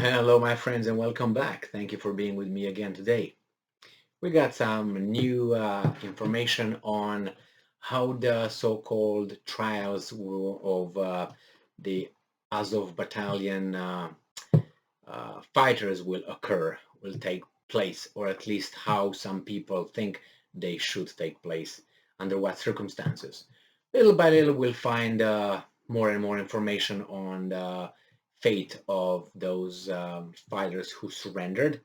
Hello, my friends, and welcome back. Thank you for being with me again today. We got some new information on how the so-called trials of the Azov battalion fighters will occur, will take place, or at least how some people think they should take place, under what circumstances. Little by little, we'll find more and more information on the fate of those fighters who surrendered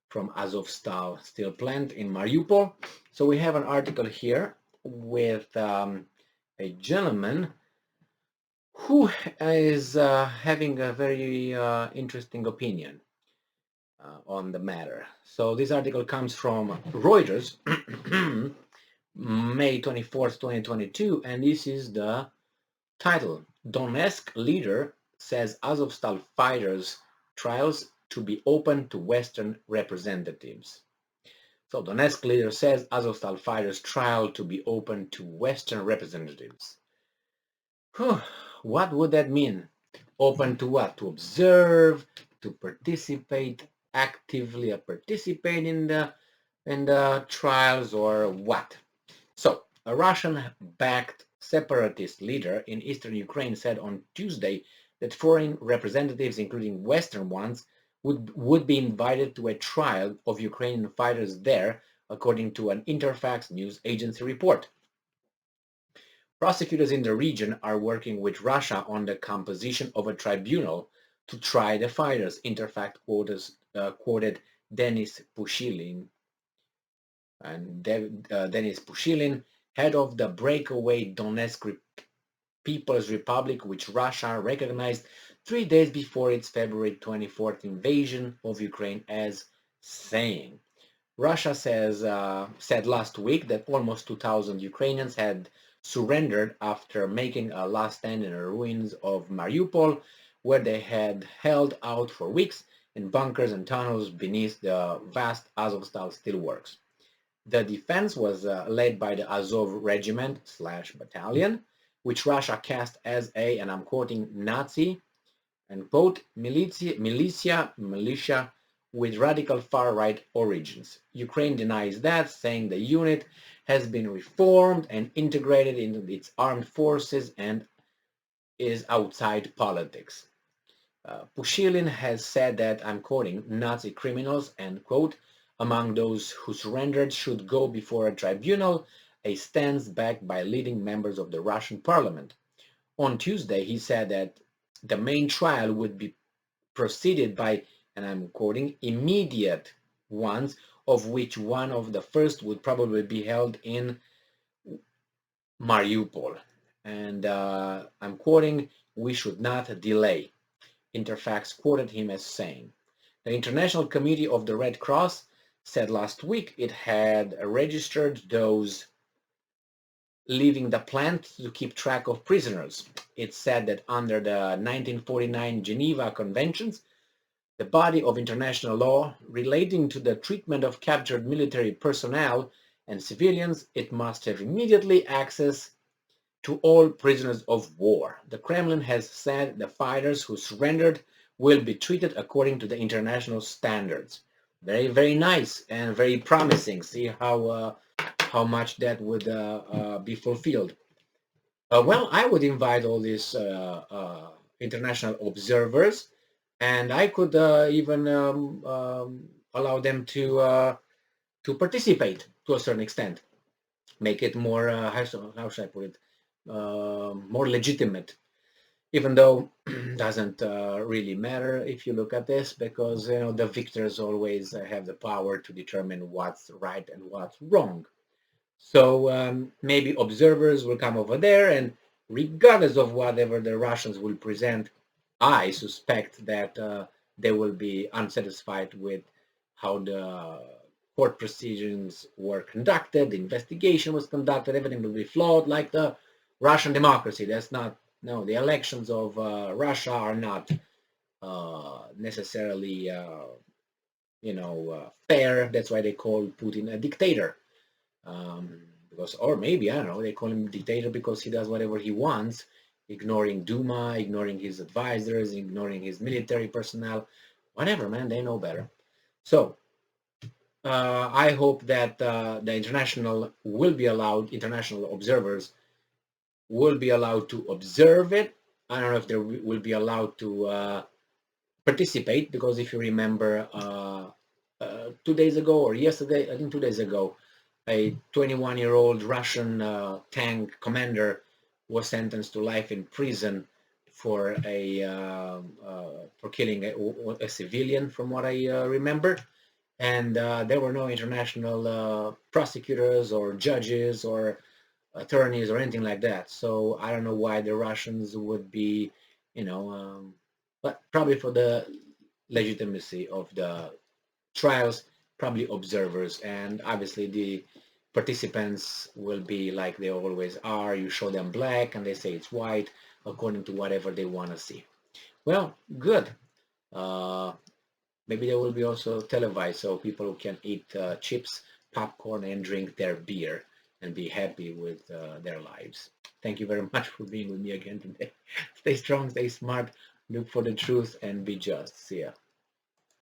from Azovstal steel plant in Mariupol. So we have an article here with a gentleman who is having a very interesting opinion on the matter. So this article comes from Reuters, May 24th, 2022, and this is the title. Donetsk leader says Azovstal fighters trials to be open to Western representatives. So Donetsk leader says Azovstal fighters trial to be open to Western representatives. Whew, what would that mean? Open to what? To observe, to participate, actively participate in the trials, or what? So a Russian-backed separatist leader in eastern Ukraine said on Tuesday that foreign representatives, including Western ones, would be invited to a trial of Ukrainian fighters there, according to an Interfax news agency report. Prosecutors in the region are working with Russia on the composition of a tribunal to try the fighters, Interfax quoted Denis Pushilin. And Denis Pushilin, head of the breakaway Donetsk People's Republic, which Russia recognized 3 days before its February 24th invasion of Ukraine, as saying. Russia said last week that almost 2,000 Ukrainians had surrendered after making a last stand in the ruins of Mariupol, where they had held out for weeks in bunkers and tunnels beneath the vast Azovstal steelworks. The defense was led by the Azov regiment/battalion, which Russia cast as a, and I'm quoting, Nazi and quote, militia with radical far-right origins. Ukraine denies that, saying the unit has been reformed and integrated into its armed forces and is outside politics. Pushilin has said that, I'm quoting, Nazi criminals, end quote, among those who surrendered should go before a tribunal, a stance backed by leading members of the Russian parliament. On Tuesday, he said that the main trial would be preceded by, and I'm quoting, immediate ones, of which one of the first would probably be held in Mariupol. And I'm quoting, we should not delay. Interfax quoted him as saying. The International Committee of the Red Cross said last week it had registered those leaving the plant to keep track of prisoners. It said that under the 1949 Geneva Conventions, the body of international law relating to the treatment of captured military personnel and civilians, it must have immediately access to all prisoners of war. The Kremlin has said the fighters who surrendered will be treated according to the international standards. Very, very nice and very promising. See how much that would be fulfilled. Well, I would invite all these international observers, and I could even allow them to participate to a certain extent, make it more how should I put it, more legitimate. Even though doesn't really matter if you look at this, because the victors always have the power to determine what's right and what's wrong. So maybe observers will come over there, and regardless of whatever the Russians will present, I suspect that they will be unsatisfied with how the court proceedings were conducted, the investigation was conducted, everything will be flawed like the Russian democracy. That's not, no, the elections of Russia are not necessarily, fair. That's why they call Putin a dictator. Because, or maybe, I don't know, they call him dictator because he does whatever he wants, ignoring Duma, ignoring his advisors, ignoring his military personnel, Whatever, man, they know better. So I hope that the international observers will be allowed to observe it. I don't know if they will be allowed to participate, because if you remember 2 days ago or yesterday, I think 2 days ago, a 21-year-old Russian tank commander was sentenced to life in prison for for killing a civilian, from what I remember. And there were no international prosecutors or judges or attorneys or anything like that. So I don't know why the Russians would be, but probably for the legitimacy of the trials, probably observers, and obviously the participants will be like they always are. You show them black and they say it's white, according to whatever they want to see. Well, good. Uh, Maybe they will be also televised, so people can eat chips, popcorn, and drink their beer and be happy with their lives. Thank you very much for being with me again today. Stay strong, stay smart, look for the truth, and be just. See ya.